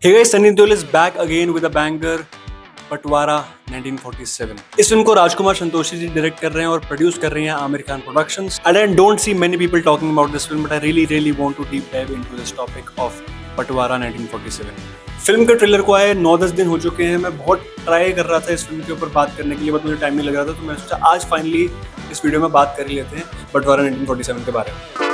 Hey guys, Sunny Deol is back again with a banger, पटवारा 1947। इस film को राजकुमार संतोषी जी direct कर रहे हैं और प्रोड्यूस कर रहे हैं Aamir Khan productions. And I don't see many people talking about this film, but I really want to deep dive into this topic of पटवारा 1947। Film के ट्रेलर को आए 9-10 दिन हो चुके हैं। मैं बहुत ट्राई कर रहा था इस फिल्म के ऊपर बात करने के लिए, बट मुझे टाइम नहीं लग रहा था, तो मैं सोचा आज फाइनली इस वीडियो में बात कर ही लेते हैं पटवारा 1947 के बारे में।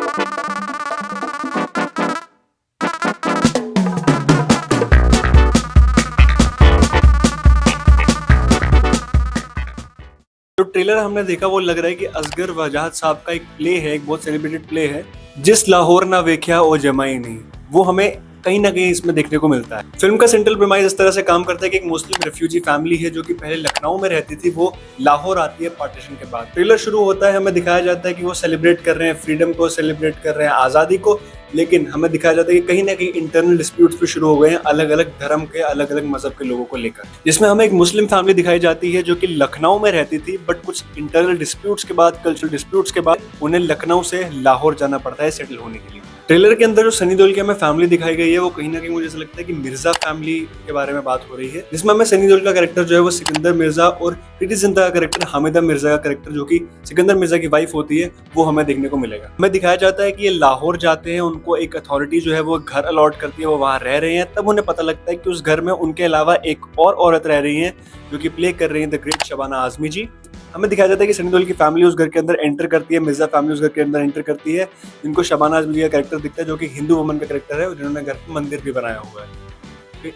जो ट्रेलर हमने देखा वो लग रहा है कि असगर वजाहत साहब का एक प्ले है, एक बहुत सेलिब्रेटेड प्ले है, जिस लाहौर ना वेख्या ओ जमाई नहीं, वो हमें कहीं ना कहीं इसमें देखने को मिलता है। फिल्म का सेंट्रल प्रेमाइज इस तरह से काम करता है कि एक मुस्लिम रेफ्यूजी फैमिली है जो कि पहले लखनऊ में रहती थी, वो लाहौर आती है पार्टीशन के बाद। ट्रेलर शुरू होता है, हमें दिखाया जाता है कि वो सेलिब्रेट कर रहे हैं फ्रीडम को, सेलिब्रेट कर रहे हैं आज़ादी को, लेकिन हमें दिखाया जाता है कि कहीं ना कहीं इंटरनल डिस्प्यूट्स भी शुरू हो गए हैं अलग अलग धर्म के, अलग अलग मजहब के लोगों को लेकर। जिसमें हमें एक मुस्लिम फैमिली दिखाई जाती है जो कि लखनऊ में रहती थी, बट कुछ इंटरनल डिस्प्यूट्स के बाद, कल्चरल डिस्प्यूट्स के बाद उन्हें लखनऊ से लाहौर जाना पड़ता है सेटल होने के लिए। ट्रेलर के अंदर जो सनी देओल की हमें फैमिली दिखाई गई है वो कहीं ना कहीं मुझे ऐसा लगता है कि मिर्जा फैमिली के बारे में बात हो रही है, जिसमें हमें सनी देओल का कैरेक्टर जो है वो सिकंदर मिर्जा और प्रीति जिंटा का कैरेक्टर हामिदा मिर्जा का कैरेक्टर जो कि सिकंदर मिर्जा की वाइफ होती है वो हमें देखने को मिलेगा। हमें दिखाया जाता है कि ये लाहौर जाते हैं, उनको एक अथॉरिटी जो है वो घर अलॉट करती है, वो वहाँ रह रहे हैं। तब उन्हें पता लगता है कि उस घर में उनके अलावा एक और औरत रह रही है जो कि प्ले कर रही है द ग्रेट शबाना आजमी जी। हमें दिखाया जाता है कि सनी देओल की फैमिली उस घर के अंदर एंटर करती है, मिर्जा फैमिली उस घर के अंदर एंटर करती है, जिनको शबाना आजमी जी का कैरेक्टर दिखता है जो कि हिंदू वुमन का कैरेक्टर है, जिन्होंने घर पर मंदिर भी बनाया हुआ है।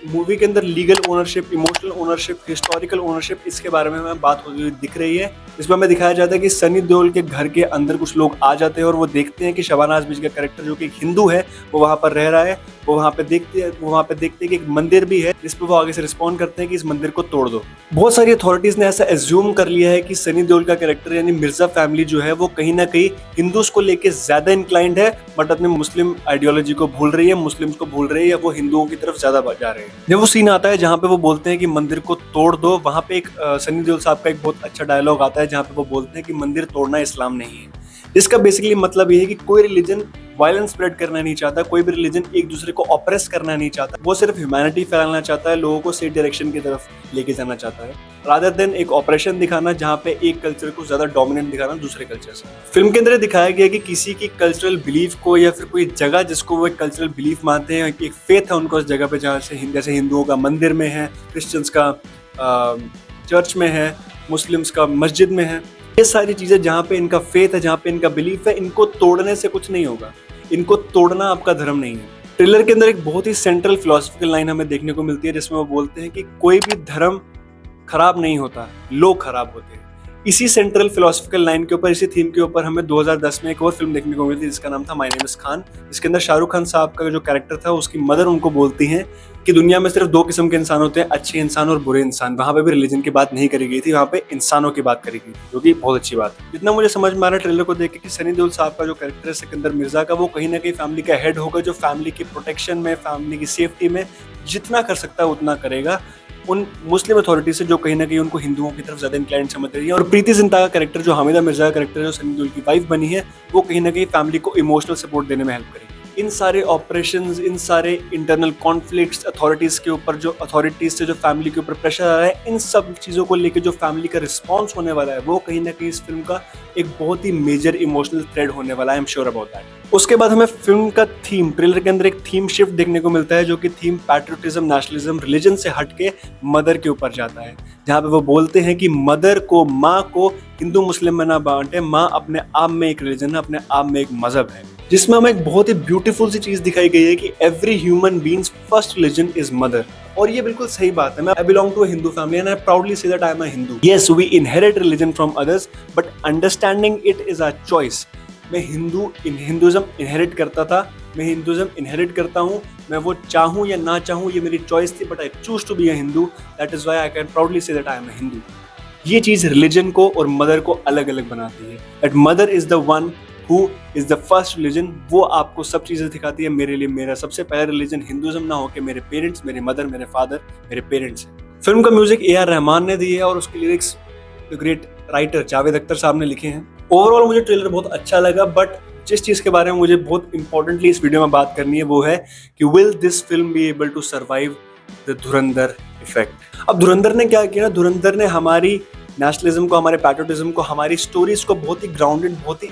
मूवी के अंदर legal ownership, emotional ownership, historical ownership, इसके बारे में हमें बात होती हुई दिख रही है। इसमें हमें दिखाया जाता है कि सनी देओल के घर के अंदर कुछ लोग आ जाते हैं और वो देखते हैं कि शबाना आजमी जी का कैरेक्टर जो कि हिंदू है वो वहाँ पर रह रहा है। वो वहाँ पे देखते हैं कि एक मंदिर भी है, जिस पर वो आगे से रिस्पॉन्ड करते हैं कि इस मंदिर को तोड़ दो। बहुत सारी अथॉरिटीज ने ऐसा एज्यूम कर लिया है कि सनी देओल का कैरेक्टर यानी मिर्जा फैमिली जो है वो कहीं ना कहीं हिंदूज को लेके ज्यादा इंक्लाइंड है, बट अपने मुस्लिम आइडियोलॉजी को भूल रही है, मुस्लिम्स को भूल रही है, वो हिंदुओं की तरफ ज्यादा जा रहे हैं। जब वो सीन आता है जहाँ पे वो बोलते हैं कि मंदिर को तोड़ दो, वहाँ पे एक सनी देओल साहब का एक बहुत अच्छा डायलॉग आता है जहाँ पे वो बोलते हैं कि मंदिर तोड़ना इस्लाम नहीं है। इसका बेसिकली मतलब ये है कि कोई रिलीजन वायलेंस स्प्रेड करना नहीं चाहता, कोई भी रिलीजन एक दूसरे को ऑप्रेस करना नहीं चाहता, वो सिर्फ ह्यूमैनिटी फैलाना चाहता है, लोगों को सही डायरेक्शन की तरफ लेके जाना चाहता है, रादर देन एक ऑपरेशन दिखाना जहाँ पे एक कल्चर को ज्यादा डोमिनेंट दिखाना दूसरे कल्चर से। फिल्म के अंदर दिखाया गया कि किसी की कल्चरल बिलीफ को या फिर कोई जगह जिसको वो एक कल्चरल बिलीफ मानते हैं, एक फेथ है उनको उस जगह पे, जहाँ से जैसे हिंदुओं का मंदिर में है, क्रिश्चियंस का चर्च में है, मुस्लिम्स का मस्जिद में है, ये सारी चीजें जहाँ पे इनका फेथ है, जहाँ पे इनका बिलीफ है, इनको तोड़ने से कुछ नहीं होगा, इनको तोड़ना आपका धर्म नहीं है। ट्रेलर के अंदर एक बहुत ही सेंट्रल फिलोसफिकल लाइन हमें देखने को मिलती है जिसमें वो बोलते हैं कि कोई भी धर्म खराब नहीं होता, लोग खराब होते हैं। इसी सेंट्रल फिलोसफिकल लाइन के ऊपर, इसी थीम के ऊपर हमें 2010 में एक और फिल्म देखने को मिली थी जिसका नाम था माय नेम इज खान, जिसके अंदर शाहरुख खान साहब का जो कैरेक्टर था उसकी मदर उनको बोलती हैं कि दुनिया में सिर्फ 2 किस्म के इंसान होते हैं, अच्छे इंसान और बुरे इंसान। वहां पे भी रिलीजन की बात नहीं करी गई थी, वहां पे इंसानों की बात करी गई थी, जो कि बहुत अच्छी बात है। जितना मुझे समझ में आ रहा है ट्रेलर को देख के कि सनी देओल साहब का जो कैरेक्टर है सिकंदर मिर्जा का, वो कहीं ना कहीं फैमिली का हेड होगा, जो फैमिली की प्रोटेक्शन में, फैमिली की सेफ्टी में जितना कर सकता है उतना करेगा उन मुस्लिम अथॉरिटी से जो कहीं ना कहीं उनको हिंदुओं की तरफ ज्यादा इंक्लाइंड समझ रही है। और प्रीति जिंटा का कैरेक्टर जो हामिदा मिर्जा का कैरेक्टर है, जो सनी देओल की वाइफ बनी है, वो कहीं ना कहीं फैमिली को इमोशनल सपोर्ट देने में हेल्प करेगी। इन सारे ऑपरेशंस, इन सारे इंटरनल कॉन्फ्लिक्ट्स, अथॉरिटीज के ऊपर जो, अथॉरिटीज से जो फैमिली के ऊपर प्रेशर आ रहा है, इन सब चीजों को लेकर जो फैमिली का रिस्पॉन्स होने वाला है, वो कहीं ना कहीं इस फिल्म का एक बहुत ही मेजर इमोशनल थ्रेड होने वाला है। I am sure about that. उसके बाद हमें फिल्म का थीम, ट्रेलर के अंदर एक थीम शिफ्ट देखने को मिलता है जो कि थीम पैट्रियोटिज्म, नेशनलिज्म, रिलीजन से हटके मदर के ऊपर जाता है, जहाँ पे वो बोलते हैं कि मदर को, माँ को हिंदू मुस्लिम में ना बांटे, माँ अपने आप में एक रिलीजन है, अपने आप में एक मजहब है। जिसमें हमें एक बहुत ही ब्यूटीफुल सी चीज दिखाई गई है कि every human beings first religion is mother. और ये बिल्कुल सही बात है। I belong to a Hindu family and I proudly say that I am a Hindu. Yes, we inherit religion from others, but understanding it is our choice. मैं Hinduism inherit करता था, मैं हिंदुइज्म इनहेरिट करता हूँ, मैं वो चाहूँ या ना चाहूँ ये मेरी चॉइस थी, but I choose to be a Hindu, that is why I can proudly say that I am a Hindu. ये चीज रिलीजन को और मदर को अलग अलग बनाती है। That mother is the one who is the first religion, वो आपको सब चीजें दिखाती है। मेरे लिए मेरा सबसे पहला रिलीजन हिंदुइज्म ना होके मेरे पेरेंट्स, मेरे मदर, मेरे फादर, मेरे पेरेंट्स है। फिल्म का म्यूजिक A.R. रहमान ने दी है और उसके lyrics the great writer Javed Akhtar साहब ने लिखे हैं। ओवरऑल मुझे ट्रेलर बहुत अच्छा लगा, बट जिस चीज़ के बारे में मुझे बहुत इंपॉर्टेंटली इस वीडियो में बात करनी है वो है कि will this film be able to survive the Dhurandhar effect. अब धुरंधर ने क्या किया ना, धुरंधर ने हमारी नेशनलिज्म को, हमारे पैट्रियोटिज्म को, हमारी स्टोरीज को बहुत ही ग्राउंडेड, बहुत ही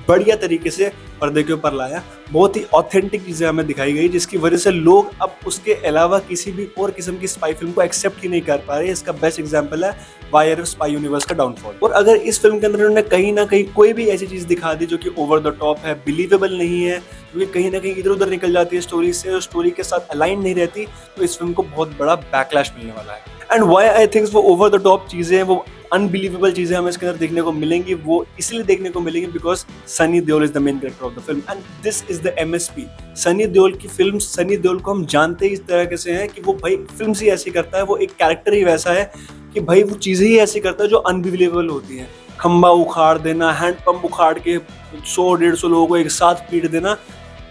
बढ़िया तरीके से पर्दे के ऊपर लाया। बहुत ही ऑथेंटिक चीजें हमें दिखाई गई, जिसकी वजह से लोग अब उसके अलावा किसी भी और किस्म की स्पाई फिल्म को एक्सेप्ट ही नहीं कर पा रहे। इसका बेस्ट एग्जांपल है वाईआरएफ स्पाई यूनिवर्स का डाउनफॉल। और अगर इस फिल्म के अंदर उन्होंने कहीं ना कहीं कोई भी ऐसी चीज दिखा दी जो कि ओवर द टॉप है, बिलीवेबल नहीं है, क्योंकि कहीं ना कहीं इधर उधर निकल जाती है स्टोरी से और स्टोरी के साथ अलाइन नहीं रहती, तो इस फिल्म को बहुत बड़ा बैकलैश मिलने वाला है। एंड व्हाई आई थिंक वो ओवर द टॉप चीजें हैं, वो अनबिलीवेबल चीजें हमें इसके अंदर देखने को मिलेंगी, वो इसलिए देखने को मिलेंगी because Sunny Deol is the main character of the film and this is the MSP. Sunny Deol की फिल्म, सनी देओल को हम जानते ही इस तरह से हैं कि वो भाई फिल्म ही ऐसी करता है, वो एक कैरेक्टर ही वैसा है कि भाई वो चीजें ही ऐसी करता है जो अनबिलीवेबल होती हैं। खंबा उखाड़ देना, हैंड पंप उखाड़ के 100-150 लोगों को एक साथ पीट देना,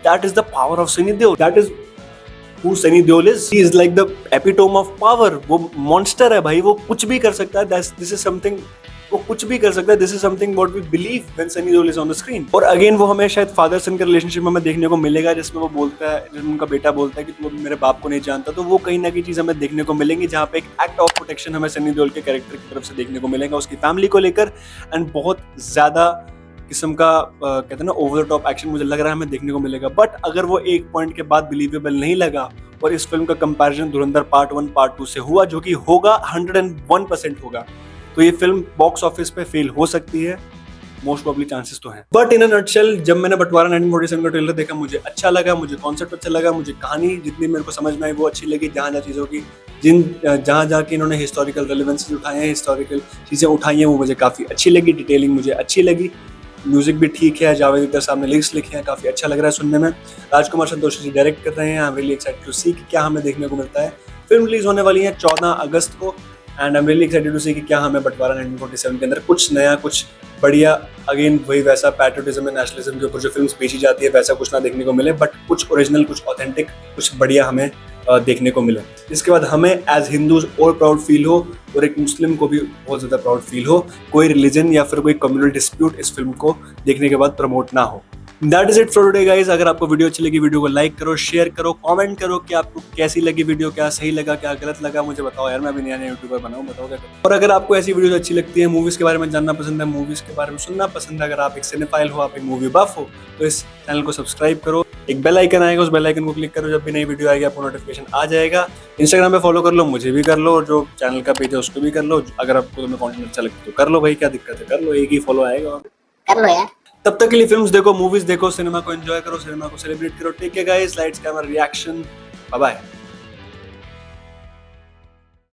that is the power of Sunny Deol. That is who Sunny Deol is. He is like the epitome of power. वो monster है भाई, वो कुछ भी कर सकता है। This is something, वो कुछ भी कर सकता है। This is something what we believe when Sunny Deol is on the screen. और अगेन वो हमें शायद फादर सन के रिलेशनशिप में हमें देखने को मिलेगा, जिसमें वो बोलता है, जिसमें उनका बेटा बोलता है कि तू मेरे बाप को नहीं जानता। तो वो कहीं ना कहीं चीज हमें देखने को मिलेंगी, जहाँ पे एक एक्ट ऑफ प्रोटेक्शन हमें सनी देओल के कैरेक्टर की तरफ से देखने को मिलेगा, उसकी फैमिली को लेकर। एंड बहुत ज्यादा किस्म का कहते हैं ना ओवर द टॉप एक्शन मुझे लग रहा है हमें देखने को मिलेगा। बट अगर वो एक पॉइंट के बाद बिलीवेबल नहीं लगा और इस फिल्म का कंपैरिजन धुरंधर पार्ट 1 पार्ट 2 से हुआ, जो कि होगा 101% होगा, तो ये फिल्म बॉक्स ऑफिस पे फेल हो सकती है। मोस्ट प्रॉब्ली चांसेस तो हैं। बट इन अ नटशेल, जब मैंने बंटवारा 1947 का ट्रेलर देखा, मुझे अच्छा लगा, मुझे कॉन्सेप्ट अच्छा लगा, मुझे कहानी जितनी मेरे को समझ में आई वो अच्छी लगी। जहाँ चीज़ों की जहाँ जाके इन्होंने हिस्टोरिकल रेलेवेंसेस उठाए हैं, हिस्टोरिकल चीज़ें उठाई हैं, वो मुझे काफ़ी अच्छी लगी। डिटेलिंग मुझे अच्छी लगी, म्यूजिक भी ठीक है, जावेद अख्तर साहब ने लिरिक्स लिखे हैं, काफी अच्छा लग रहा है सुनने में। राजकुमार संतोषी जी डायरेक्ट कर रहे हैं। I am really excited to see कि क्या हमें देखने को मिलता है। फिल्म रिलीज होने वाली है 14 अगस्त को and I am really excited to see कि क्या हमें बंटवारा 1947 के अंदर कुछ नया, कुछ बढ़िया, अगेन वही वैसा पैट्रियोटिज्म एंड नेशनलिज्म के ऊपर जो फिल्म बेची जाती है वैसा कुछ ना देखने को मिले, बट कुछ ओरिजिनल, कुछ ऑथेंटिक, कुछ बढ़िया हमें देखने को मिले। इसके बाद हमें एज हिंदूज और प्राउड फील हो और एक मुस्लिम को भी बहुत ज़्यादा प्राउड फील हो। कोई रिलीजन या फिर कोई कम्युनल डिस्प्यूट इस फिल्म को देखने के बाद प्रमोट ना हो। That is it for today guys. अगर आपको वीडियो अच्छी लगी, वीडियो को लाइक करो, शेयर करो, कमेंट करो कि आपको कैसी लगी वीडियो, क्या सही लगा, क्या गलत लगा, मुझे बताओ यार। मैं भी नया यूट्यूबर बनाऊं, बताओ क्या। और अगर आपको ऐसी वीडियो अच्छी लगती है, मूवीज के बारे में जानना पसंद है, मूवीज के बारे में सुनना पसंद है, अगर आप एक सिनेफाइल हो, आप एक मूवी बफ हो, तो इस चैनल को सब्सक्राइब करो। एक बेल आइकन आएगा, उस बेल आइकन को क्लिक करो, जब भी नई वीडियो आएगी आपको नोटिफिकेशन आ जाएगा। इंस्टाग्राम पे फॉलो कर लो, मुझे भी कर लो, और जो चैनल का पेज है उसको भी कर लो। अगर आपको तुम्हें कंटेंट अच्छा लगता है तो कर लो भाई, क्या दिक्कत है, कर लो, एक ही फॉलो आएगा, कर लो यार। तब तक के लिए फिल्म्स देखो, मूवीज देखो, सिनेमा को एंजॉय करो, सिनेमा को सेलिब्रेट करो। Take care guys, lights camera reaction, bye bye.